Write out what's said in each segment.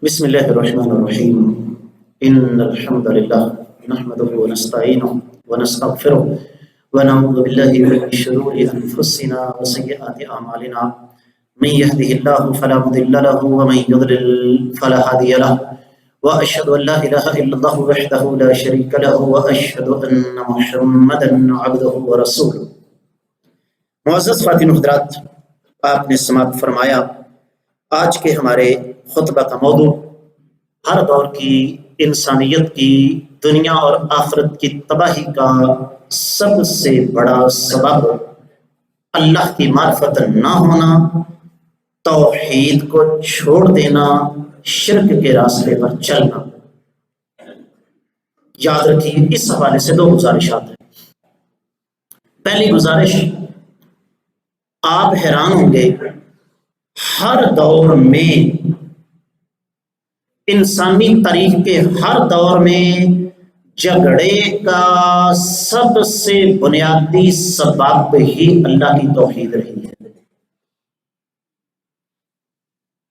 بسم الله الرحمن الرحيم إن الحمد لله نحمده ونستعينه ونستغفره ونعوذ بالله من شرور أنفسنا وسيئات أعمالنا من يهده الله فلا مضل له ومن يضلل فلا هادي له وأشهد أن لا إله إلا الله وحده لا شريك له وأشهد أن محمدا عبده ورسوله. معزز خواتین و حضرات، آپ نے سماعت فرمایا آج کے ہمارے خطبہ کا موضوع ہر دور کی انسانیت کی دنیا اور آخرت کی تباہی کا سب سے بڑا سبب اللہ کی معرفت نہ ہونا، توحید کو چھوڑ دینا، شرک کے راستے پر چلنا. یاد رکھیے اس حوالے سے دو گزارشات ہیں. پہلی گزارش، آپ حیران ہوں گے ہر دور میں، انسانی تاریخ کے ہر دور میں جھگڑے کا سب سے بنیادی سبب ہی اللہ کی توحید رہی ہے.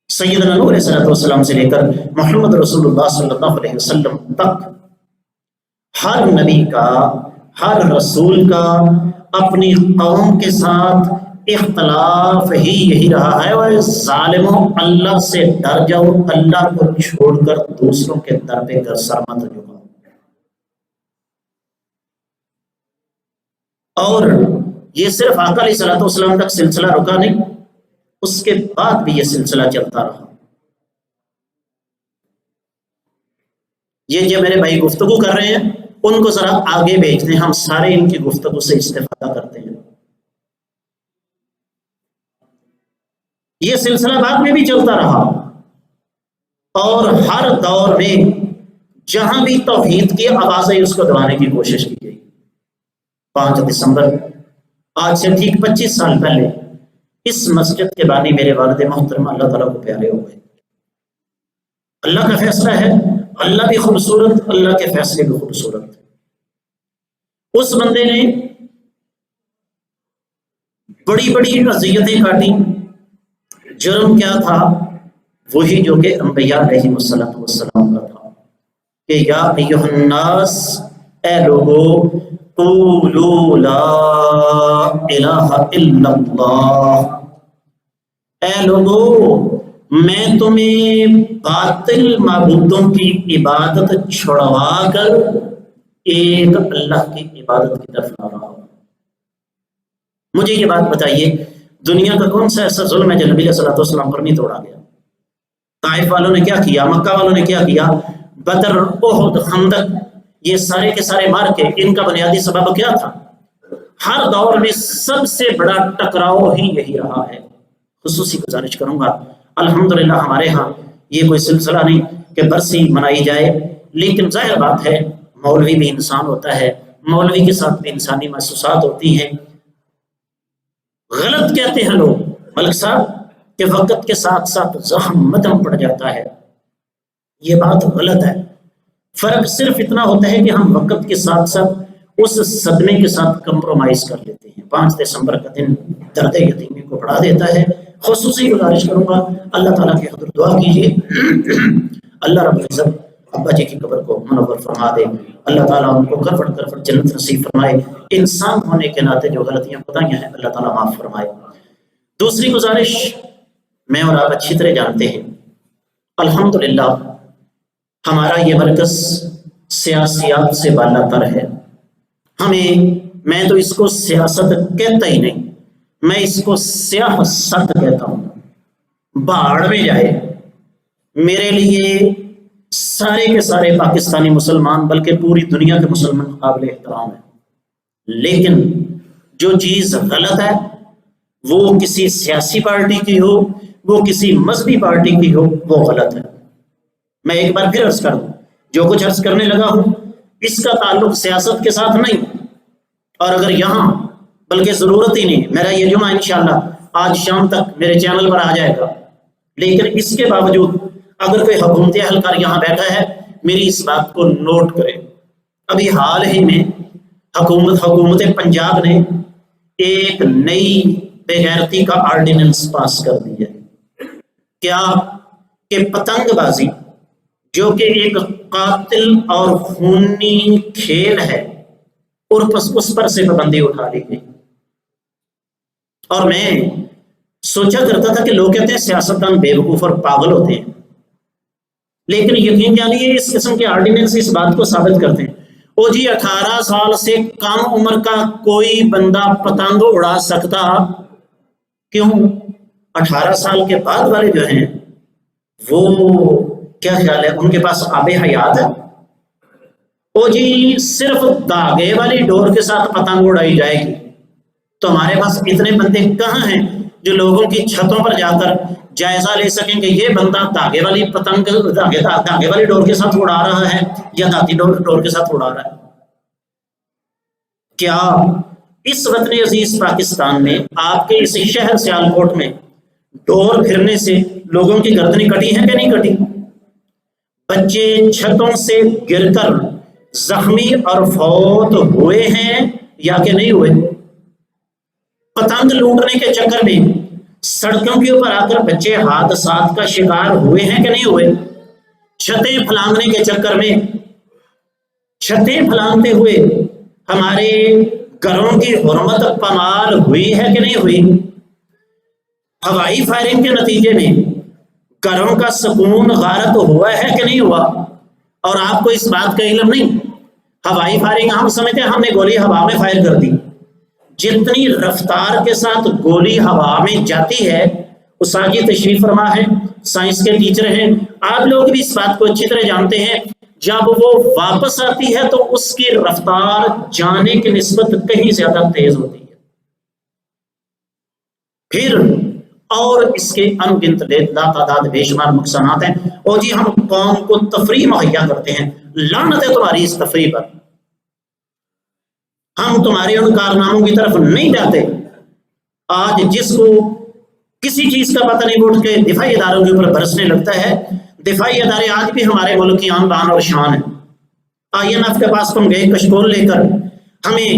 سیدنا نوح علیہ السلام سے لے کر محمد رسول اللہ صلی اللہ علیہ وسلم تک ہر نبی کا، ہر رسول کا اپنی قوم کے ساتھ اختلاف ہی یہی رہا ہے. وہ ظالموں، اللہ سے ڈر جاؤ، اللہ کو چھوڑ کر دوسروں کے در پہ گر سر مت جھکاؤ. اور یہ صرف آقا علیہ الصلوۃ والسلام تک سلسلہ رکا نہیں، اس کے بعد بھی یہ سلسلہ چلتا رہا. یہ جو میرے بھائی گفتگو کر رہے ہیں ان کو ذرا آگے بھیج دیں، ہم سارے ان کی گفتگو سے استفادہ کرتے ہیں. یہ سلسلہ بعد میں بھی چلتا رہا اور ہر دور میں جہاں بھی توحید کی آواز آئی اس کو دبانے کی کوشش کی گئی. 5 دسمبر آج سے ٹھیک 25 سال پہلے اس مسجد کے بانی میرے والد محترم اللہ تعالیٰ کو پیارے ہو گئے. اللہ کا فیصلہ ہے، اللہ بھی خوبصورت، اللہ کے فیصلے بھی خوبصورت. اس بندے نے بڑی بڑی اذیتیں کاٹی. جرم کیا تھا؟ وہی جو کہ انبیاء علیہ السلام کا تھا کہ یا ایھا الناس، اے لوگو، قولوا لا الہ الا اللہ، اے لوگو میں تمہیں باطل معبودوں کی عبادت چھڑوا کر ایک اللہ کی عبادت کی طرف لا رہا ہوں. مجھے یہ بات بتائیے، دنیا کا کون سا ایسا ظلم ہے جو نبی علیہ السلام پر نہیں توڑا گیا؟ طائف والوں نے کیا کیا، مکہ والوں نے کیا کیا، بدر، احد، خندق، یہ سارے کے سارے مار کے ان کا بنیادی سبب کیا تھا؟ ہر دور میں سب سے بڑا ٹکراؤ ہی یہی رہا ہے. خصوصی گزارش کروں گا، الحمدللہ ہمارے ہاں یہ کوئی سلسلہ نہیں کہ برسی منائی جائے، لیکن ظاہر بات ہے مولوی بھی انسان ہوتا ہے، مولوی کے ساتھ بھی انسانی محسوسات ہوتی ہیں. غلط کہتے ہیں لوگ ملک صاحب کہ وقت کے ساتھ ساتھ زخم مدم پڑ جاتا ہے. یہ بات غلط ہے. فرق صرف اتنا ہوتا ہے کہ ہم وقت کے ساتھ ساتھ اس صدمے کے ساتھ کمپرومائز کر لیتے ہیں. 5 دسمبر کا دن درد یتیمی کو بڑھا دیتا ہے. خصوصی گزارش کروں گا، اللہ تعالیٰ کی حضور دعا کیجیے اللہ رب العزت ابا جی کی قبر کو منور فرما دے. اللہ تعالیٰ ان کو کرفٹ کرفٹ جنت نصیب فرمائے. انسان ہونے کے ناطے جو غلطیاں خدائیاں ہیں اللہ تعالیٰ معاف فرمائے. دوسری گزارش، میں اور آپ اچھی طرح جانتے ہیں الحمدللہ ہمارا یہ مرکز سیاسیات سے بالا تر ہے. میں تو اس کو سیاست کہتا ہی نہیں، میں اس کو سیاست کہتا ہوں. باڑ میں جائے، میرے لیے سارے کے سارے پاکستانی مسلمان بلکہ پوری دنیا کے مسلمان قابل احترام ہیں. لیکن جو چیز غلط ہے وہ کسی سیاسی پارٹی کی ہو، وہ کسی مذہبی پارٹی کی ہو، وہ غلط ہے. میں ایک بار پھر عرض کر دوں، جو کچھ عرض کرنے لگا ہوں اس کا تعلق سیاست کے ساتھ نہیں. اور اگر یہاں، بلکہ ضرورت ہی نہیں، میرا یہ جمعہ انشاءاللہ آج شام تک میرے چینل پر آ جائے گا، لیکن اس کے باوجود اگر کوئی حکومتی اہلکار یہاں بیٹھا ہے میری اس بات کو نوٹ کرے. ابھی حال ہی میں حکومت پنجاب نے ایک نئی بے غیرتی کا آرڈیننس پاس کر دی ہے. کیا کہ پتنگ بازی جو کہ ایک قاتل اور خونی کھیل ہے اور اس پر سے پابندی اٹھا لی گئی. اور میں سوچا کرتا تھا کہ لوگ کہتے ہیں سیاستدان بیوقوف اور پاگل ہوتے ہیں، لیکن یقین جانیے اس قسم کے آرڈیننس اس بات کو ثابت کرتے ہیں. وہ جی 18 سال سے کم عمر کا کوئی بندہ پتنگ اڑا سکتا، کیوں؟ 18 سال کے بعد والے جو ہیں وہ کیا خیال ہے ان کے پاس آب حیات ہے؟ وہ جی صرف دھاگے والی ڈور کے ساتھ پتنگ اڑائی جائے گی. تو ہمارے پاس اتنے بندے کہاں ہیں جو لوگوں کی چھتوں پر جا کر جائزہ لے سکیں کہ یہ بندہ دھاگے والی پتنگ دھاگے والی ڈور کے ساتھ اڑا رہا ہے یا دھاتی ڈور کے ساتھ اڑا رہا ہے؟ کیا اس وطن عزیز پاکستان میں آپ کے اس شہر سیالکوٹ میں ڈور پھرنے سے لوگوں کی گردنیں کٹی ہیں کہ نہیں کٹی؟ بچے چھتوں سے گر کر زخمی اور فوت ہوئے ہیں یا کہ نہیں ہوئے؟ پتنگ لوٹنے کے چکر میں سڑکوں کے اوپر آ کر بچے حادثات کا شکار ہوئے ہیں کہ نہیں ہوئے؟ چھتیں پھلانگنے کے چکر میں چھتیں پھلانگتے ہوئے ہمارے گھروں کی حرمت پامال ہوئی ہے کہ نہیں ہوئی؟ ہوائی فائرنگ کے نتیجے میں گھروں کا سکون غارت ہوا ہے کہ نہیں ہوا؟ اور آپ کو اس بات کا علم نہیں؟ ہوائی فائرنگ ہم سمجھتے ہیں ہم نے گولی ہوا میں فائر کر دی. جتنی رفتار کے ساتھ گولی ہوا میں جاتی ہے، اساجی تشریف فرما ہے، سائنس کے ٹیچر ہیں، آپ لوگ بھی اس بات کو اچھی طرح جانتے ہیں، جب وہ واپس آتی ہے تو اس کی رفتار جانے کی نسبت کہیں زیادہ تیز ہوتی ہے. پھر اور اس کے انگنت لاتعداد بے شمار نقصانات ہیں. اور جی ہم قوم کو تفریح مہیا کرتے ہیں، لعنت ہے تمہاری اس تفریح پر. ہم تمہارے ان کارناموں کی طرف نہیں جاتے. آج جس کو کسی چیز کا پتہ نہیں اٹھ کے دفاعی اداروں کے اوپر برسنے لگتا ہے. دفاعی ادارے آج بھی ہمارے ملک کی آن بان اور شان ہے. IMF کے پاس تم گئے کشکول لے کر ہمیں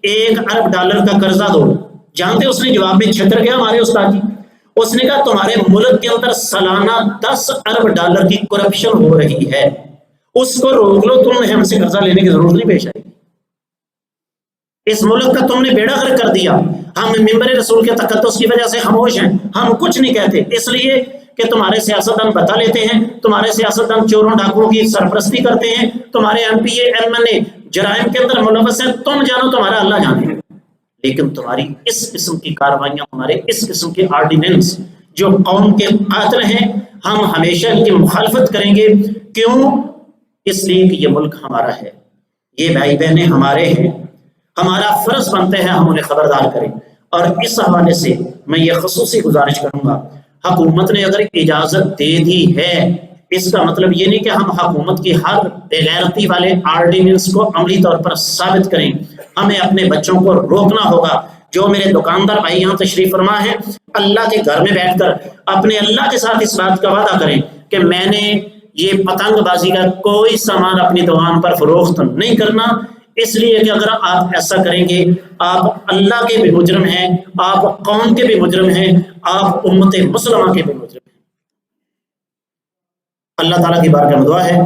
$1 ارب کا قرضہ دو. جانتے اس نے جواب میں چھتر گیا ہمارے استاد جی. اس نے کہا تمہارے ملک کے اندر سالانہ $10 ارب کی کرپشن ہو رہی ہے، اس کو روک لو، تم ہم سے قرضہ لینے کی ضرورت نہیں پیش آئی. اس ملک کا تم نے بیڑا غرق کر دیا. ہم ممبر رسول کے تقدس کی وجہ سے خاموش ہیں، ہم کچھ نہیں کہتے، اس لیے کہ تمہارے سیاستدان بتا لیتے ہیں، تمہارے سیاستدان چوروں ڈاکوؤں کی سرپرستی کرتے ہیں، تمہارے MPA MLA جرائم کے اندر ملوث ہیں، تم جانو تمہارا اللہ جانے. لیکن تمہاری اس قسم کی کاروائیاں، ہمارے اس قسم کے آرڈیننس جو قوم کے قاتل ہیں، ہم ہمیشہ ان کی مخالفت کریں گے. کیوں؟ اس لیے کہ یہ ملک ہمارا ہے، یہ بھائی بہنیں ہمارے ہیں، ہمارا فرض بنتا ہے ہم انہیں خبردار کریں. اور اس حوالے سے میں یہ خصوصی گزارش کروں گا، حکومت نے اگر اجازت دے دی ہے، اس کا مطلب یہ نہیں کہ ہم حکومت کی ہر بےغیرتی والے آرڈیننس کو عملی طور پر ثابت کریں. ہمیں اپنے بچوں کو روکنا ہوگا. جو میرے دکاندار بھائی یہاں تشریف فرما ہے، اللہ کے گھر میں بیٹھ کر اپنے اللہ کے ساتھ اس بات کا وعدہ کریں کہ میں نے یہ پتنگ بازی کا کوئی سامان اپنی دکان پر فروخت نہیں کرنا. اس لیے کہ اگر آپ ایسا کریں گے، آپ اللہ کے بھی مجرم ہیں، آپ قوم کے بھی مجرم ہیں، آپ امت مسلمہ کے بھی مجرم ہیں. اللہ تعالیٰ کی بارگاہ میں دعا ہے